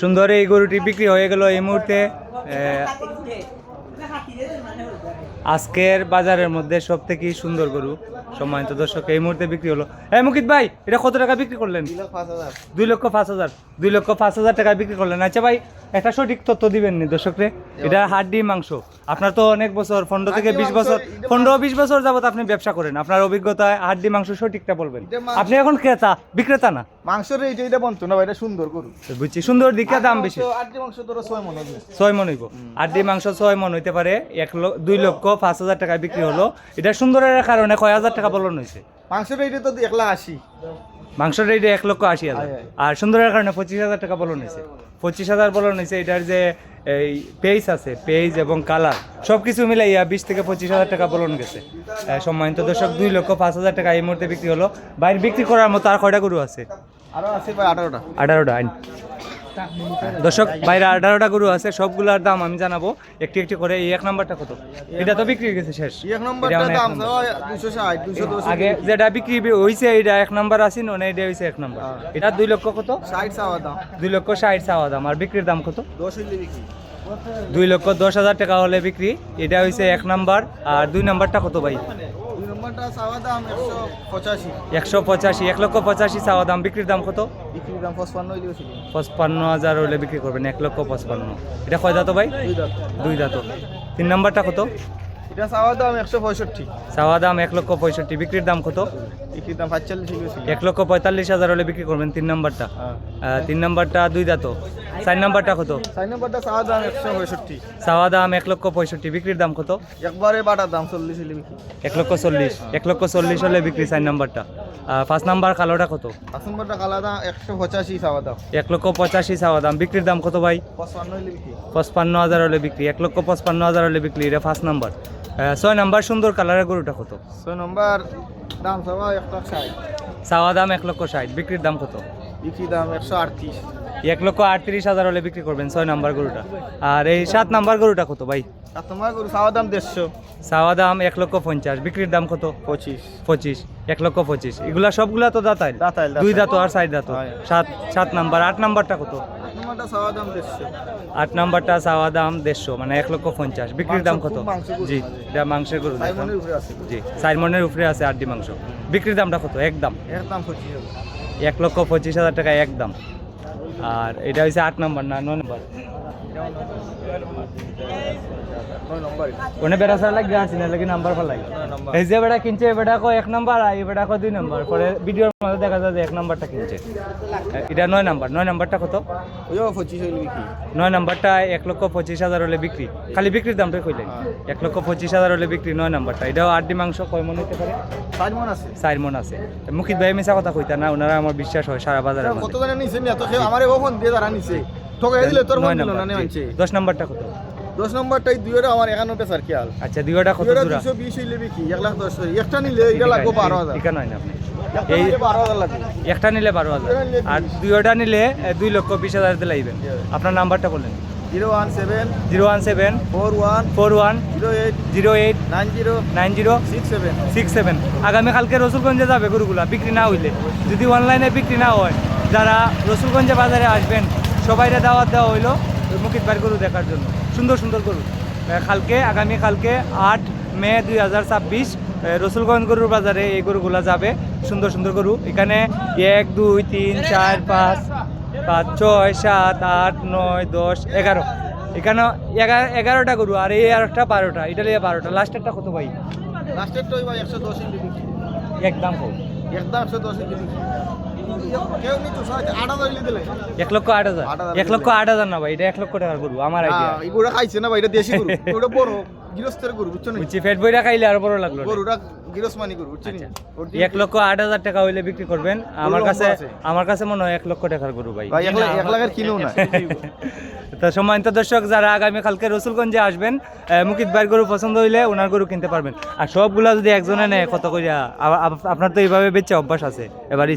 সুন্দর এই গরুটি বিক্রি হয়ে গেল এই মুহূর্তে। আজকের বাজারের মধ্যে সব থেকে সুন্দর গরু সম্মানিত দর্শক এই মুহূর্তে বিক্রি হলো। হ্যাঁ মুকিত ভাই, এটা কত টাকা বিক্রি করলেন? 2,05,000। 2,05,000 টাকা বিক্রি করলেন। আচ্ছা ভাই, একটা সঠিক তথ্য দিবেন নি দর্শকরে? এটা হাড্ডি মাংস। আপনার তো অনেক বছর 15 থেকে 20 বছর 15-20 বছর যাবত আপনি ব্যবসা করেন, আপনার অভিজ্ঞতায় হাড্ডি মাংস সঠিকটা বলবেন। আপনি এখন ক্রেতা, বিক্রেতা না। মাংসের এইটা বলতো না ভাই, এটা সুন্দর গরু। বুঝছি, সুন্দর দিকে দাম বেশি। হাড্ডি মাংস তোর 6 মণ হবে। 6 মণ হইব। হাড্ডি মাংস 6 মণ হইতে পারে। 2,05,000 টাকা বিক্রি হলো। এটা সুন্দরের কারণে কয় হাজার টাকা বলন হয়েছে? মাংসের এইটা তো 1,80,000। মাংসের রেটে 1,80,000। আর সুন্দরের কারণে 25,000 টাকা বলন হয়েছে। 25,000 বলন হয়েছে। এটার যে এই পেজ আছে, পেজ এবং কালার সব কিছু মিলাইয়া 20 থেকে 25,000 টাকা বলন গেছে। সম্মানিত দর্শক, 2,05,000 টাকা এই মুহূর্তে বিক্রি হলো। বাইরে বিক্রি করার মতো আর কয়টা গরু আছে? আরো আছে ভাই 18টা। 18টা আইন দর্শক, বাইরে 18টা গরু আছে। সবগুলোর দাম আমি জানাবো একটি একটি করে। এই 1 নাম্বারটা কত? এটা তো বিক্রি হয়ে গেছে, শেষ। এক নাম্বারটা দাম 260 210। আগে যেটা বিক্রি হইছে এটা 1 নাম্বার আছিল না, এটা হইছে 1 নাম্বার। এটা 2 লক্ষ কত? 60 চাওয়া দাম। 2,60,000 চাওয়া দাম। আর বিক্রির দাম কত? 10 হইলে বিক্রি। 2,10,000 টাকা হলে বিক্রি। এটা হইছে 1 নাম্বার। আর 2 নাম্বারটা কত ভাই? 2 নাম্বারটা চাওয়া দাম 185। 185। 1,85,000 চাওয়া দাম। বিক্রির দাম কত? বিক্রির দাম 55 হইলে ছিল। 55,000 হলে বিক্রি করবেন। 1,55,000। এটা কয় দাঁত ভাই? 2 দাঁত। 2 দাঁত। 3 নাম্বারটা কত? এটা চাওয়া দাম 165। চাওয়া দাম 1,65,000। বিক্রির দাম কত? বিক্রির দাম 45 হইলে ছিল। 1,45,000 হলে বিক্রি করবেন 3 নাম্বারটা। 3 নাম্বারটা 2 দাঁত। 4 নাম্বারটা কত? 4 নাম্বারটা চাওয়া দাম 165। চাওয়া দাম 1,65,000। বিক্রির দাম কত? একবারে বাটার দাম 40 হইলে বিক্রি। 1,40,000। 1,40,000 হলে বিক্রি 4 নাম্বারটা। 5 নাম্বার কালোটা কত? 5 নাম্বারটা কালা দাম 185 চাওয়া দাম। 1,85,000 চাওয়া দাম। বিক্রির দাম কত ভাই? 55 হইলে বিক্রি। 55,000 হলে বিক্রি। 1,55,000 হলে বিক্রি। এটা 5 নাম্বার। 6 নাম্বার সুন্দর কালারের গরুটা কত? 6 নাম্বার দাম চাওয়া 160। চাওয়া দাম 1,60,000। বিক্রির দাম কত? বিক্রি দাম 138। 1,38,000 হলে বিক্রি করবেন 6 নাম্বার গরুটা। আর এই 7 নাম্বার গরুটা কত ভাই? তোমার গরু চাওয়া দাম 150। চাওয়া দাম 1,50,000। বিক্রির দাম কত? 25। 1,25,000। এগুলা সবগুলা তো দাঁতাইল। 2 দাঁত আর 4 দাঁত। 7 নাম্বার। 8 নাম্বারটা কত? 8 নাম্বারটা চাওয়া দাম 150। 8 নাম্বারটা চাওয়া দাম 150, মানে 1,50,000। বিক্রির দাম কত? জি, এটা মাংসের গরু। সাইমনের উপরে আছে। জি, 4 মণের উপরে আছে আড্ডি মাংস। বিক্রির দামটা কত? একদম 25। 1,25,000 টাকা একদম। আর এটা হচ্ছে 8 নাম্বার না 9 নাম্বার? ওনে বেড়া সারা লাগে আসি না, লাগে নাম্বার ফেলাই। এই যে বেড়া কিনছে বেড়া কো 1 নাম্বার, আর এই বেড়া কো 2 নাম্বার। পরে ভিডিওর মধ্যে দেখা যায় যে 1 নাম্বারটা কিনছে। এটা 9 নাম্বার। 9 নাম্বারটা কত? ওইও 25 হইলে বিক্রি। 9 নাম্বারটা 1,25,000 হলে বিক্রি। খালি বিক্রির দামটাই কইলেন। 1,25,000 হলে বিক্রি 9 নাম্বারটা। এটাও আড্ডি মাংস কয় মণ হইতে পারে? 4 মণ আছে। 4 মণ আছে। মুকিত ভাই মিছা কথা কইতা না, ওনারা আমার বিশ্বাস হয় সারা বাজারে। কত জানা নিছে না তো, আমারে ফোন দিয়ে তারা নিছে। ঠকাই দিলে তোর ফোন দিল না নেছে। 10 নাম্বারটা কত? 10 নাম্বারটাই দুইটা আমার 91 পেছার খেয়াল। আচ্ছা, দুইটা কত জোড়া? 220 হইলে বিক্রি। 1,10,000। একটা নিলে এটা লাগবে 12,000। ঠিক নয় না আপনি? এই 12,000 লাগবে। একটা নিলে 12,000, আর দুইটা নিলে 2,20,000 দিতে লাগবেন। আপনার নাম্বারটা বলেন। 017 017 41 41 08 08 90 90 67। 67। আগামীকালকে রসুলগঞ্জে যাবে গরুগুলা বিক্রি না হইলে। যদি অনলাইনে বিক্রি না হয়, যারা রসুলগঞ্জে বাজারে আসবেন সবাইরে দাওয়াত দেওয়া হইলো মুকিত ভাইয়ের গরু দেখার জন্য। সুন্দর সুন্দর গরু আগামীকালকে 8 মে 2026 রসুলগঞ্জ গরুর বাজারে এই গরুগুলা যাবে। সুন্দর সুন্দর গরু এখানে 1 2 3 4 5 5 6 7 8 9 10 11। এখানে 11টা গরু, আর এই আর একটা 12টা। এটা লিয়ে 12টা। লাস্টেরটা কত ভাই? লাস্টেরটা ওই ভাই 110 হইলে বিক্রি। একদম কম। একদম 110 হইলে বিক্রি। কেউ নি তো 8,000 হইলে দিলে। 1,08,000। 1,08,000 না ভাই, এটা 1 লক্ষ টাকার গরু আমার আইডিয়া। এগুলা খাইছে না ভাই, এটা দেশি গরু। ওটা বড় গৃহস্থের গরু, বুঝছো না? বুঝছি, পেট বইরা খাইলে আর বড় লাগলো। গরুটা গৃহস্থমানি গরু, বুঝছেন? 1,08,000 টাকা হইলে বিক্রি করবেন। আমার কাছে মনে হয় 1 লক্ষ টাকার গরু ভাই। 1 লাখের কিনো না। তো সম্মানিত দর্শক, যারা আগামীকালকে রসুলগঞ্জে আসবেন, মুকিত ভাইয়ের গরু পছন্দ হইলে ওনার গরু কিনতে পারবেন। আর সবগুলা যদি একজনে নেয় কত কইরা? আপনার তো এইভাবে বেচে অভ্যাস আছে। এবার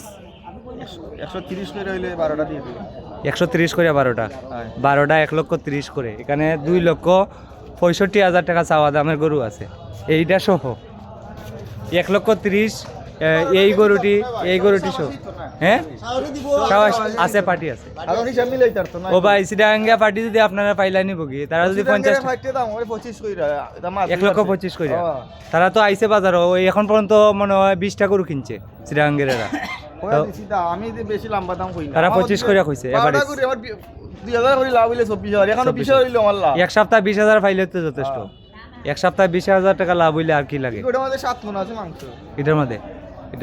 130 করে হইলে 12টা দিয়ে দিবেন। 130 করে 12টা। 12টা 1,30,000 করে। এখানে 2,65,000 টাকা চাওয়া দামের গরু আছে এইটা সহ। 1,30,000 এই গরুটি সহ। হ্যাঁ সবাই আছে, পার্টি আছে। আর হিসাব মিলাই তার তো না ও ভাই সিডাঙ্গা পার্টি যদি আপনারা পাইলাই নিব কি, তারা যদি 50 ফাইটে দাম ওই 25 কইরা এটা মাছ 1,25,000 করে, তারা তো আইছে বাজারও, ওই এখন পর্যন্ত মনে হয় 20টা গরু কিনছে সিডাঙ্গেরা। আমি যে বেশি লম্বা দাম কই না, তারা 25 করে কইছে এবারে। আমার 2000 করে লাভ হইলে 24,000, এখনো 20,000 হইলো আমার লাভ। এক সপ্তাহ 20,000 পাইলে তো যথেষ্ট। এক সপ্তাহে 20,000 টাকা লাভ হইলে আর কি লাগে? ওটার মধ্যে 7 মণ আছে মাংস, এটার মধ্যে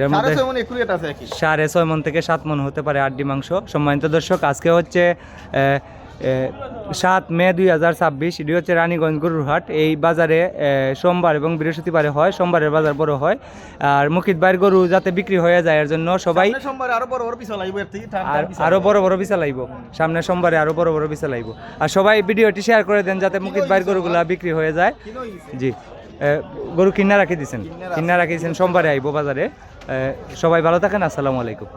6.5 মণ একুরেট আছে কি 6.5 মণ থেকে 7 মণ হতে পারে আড্ডি মাংস। সম্মানিত দর্শক, আজকে হচ্ছে 7 মে 2026। এটি হচ্ছে রানীগঞ্জ গরুর হাট। এই বাজারে সোমবার এবং বৃহস্পতিবারে হয়, সোমবারের বাজার বড় হয়। আর মুকিত ভাইয়ের গরু যাতে বিক্রি হয়ে যায় এর জন্য সবাই সোমবারে আরো বড় বড় পিছা লাগবে, এর থেকে আরো বড় বড় বিছা লাইব, সামনে সোমবারে আরো বড় বড় বিছা লাইব। আর সবাই ভিডিওটি শেয়ার করে দেন যাতে মুকিত ভাইয়ের গরুগুলা বিক্রি হয়ে যায়। জি, গরু কিনা রাখি দিয়েছেন সোমবারে আইব বাজারে। সবাই ভালো থাকেন, আসসালামু আলাইকুম।